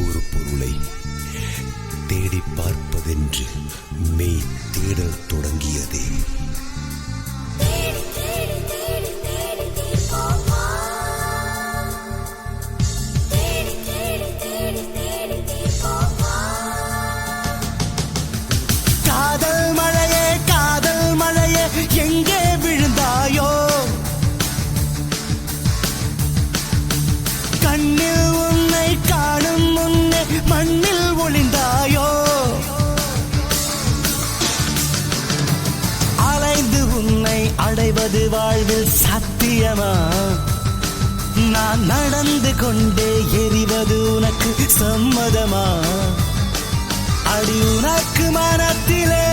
ஒரு பொருளை தேடி பார்ப்பதென்று மெய் தேடல் தொடங்கியதே. காதல் மழையே காதல் மழையே எங்கே விழுந்தாயோ, கண்ணில் உன்னை காணும் முன்னே மண்ணில் ஒளிந்தாயோ, அலைந்து உன்னை அடைவது வாழ்வில் சத்தியமா, நான் நடந்து கொண்டே எரிவது உனக்கு சம்மதமா, அடி உனக்கு மனத்திலே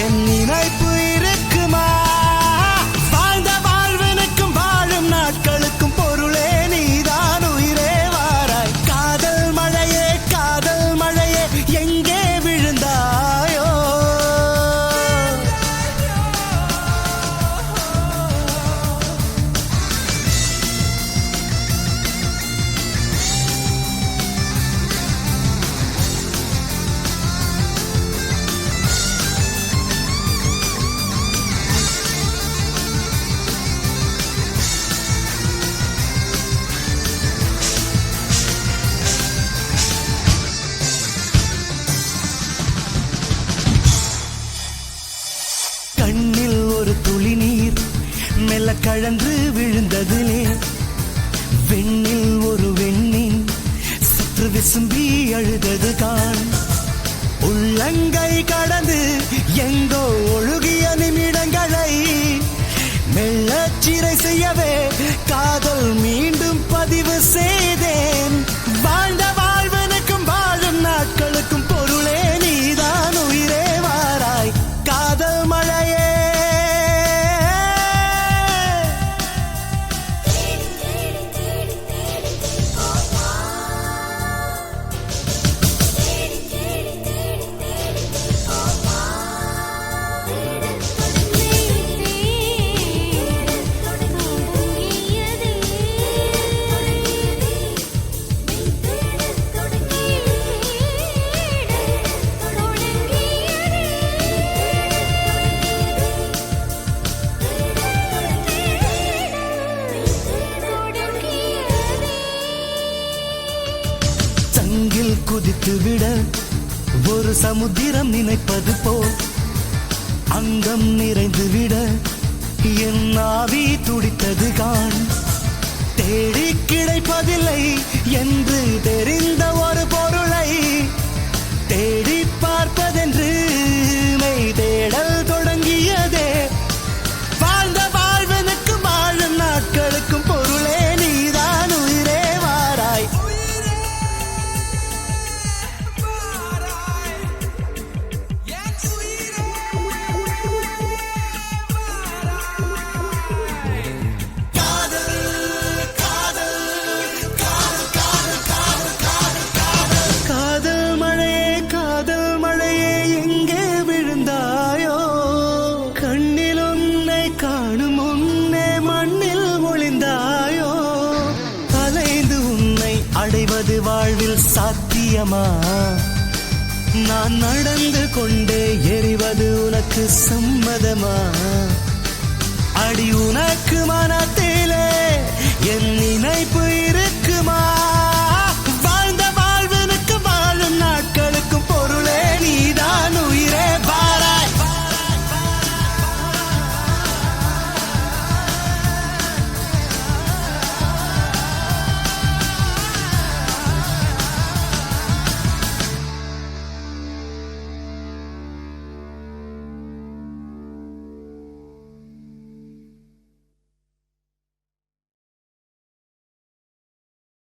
என் நினைப்பு இருக்குமா, வாழ்ந்த வாழ்வனுக்கும் வாழும் நாட்களுக்கும் பொருளே நீதான் உயிரே வாராய். காதல் மழையே எங்கே விழுந்தாயோ, கண்ணில் ஒரு துளி நீர் மெல்ல கழன்று விழுந்ததிலே, வெண்ணில் ஒரு வெண்ணின் சற்று விசும்பி அழுதது கான், உள்ளங்கை கடந்து எங்கோ ஒழுகிய நிமிடங்களை மெல்லச் சிறை செய்யவே காதல் மீண்டும் பதிவு செய்தேன். வாழ்ந்த வாழ்வனுக்கும் வாழும் நாட்களுக்கும் பொருளே நீதான் உயிரே வாராய். காதல் மழையே சங்கில் குதித்து விட ஒரு சமுத்திரம் நினைப்பது போல் அங்கம் நிறைந்து விட என் ஆவி துடித்தது கான், தேடி கிடைப்பதில்லை என்று தெரிந்த ஒரு பொருளை தேடி பார்ப்பதென்று மெய் தேடல் தொடங்கியதே. வாழ்ந்த வாழ்வனுக்கும் வாழும் நாட்களுக்கும் பொருளே நீதான் உயிரே வாராய். காதல் மழையே எங்கே விழுந்தாயோ, கண்ணில் உன்னை காணும் முன்னே மண்ணில் ஒளிந்தாயோ, அலைந்து உன்னை அடைவது வாழ்வில் சாத்தியமா, நான் நடந்து கொண்டே எரிவது உனக்கு சம்மதமா.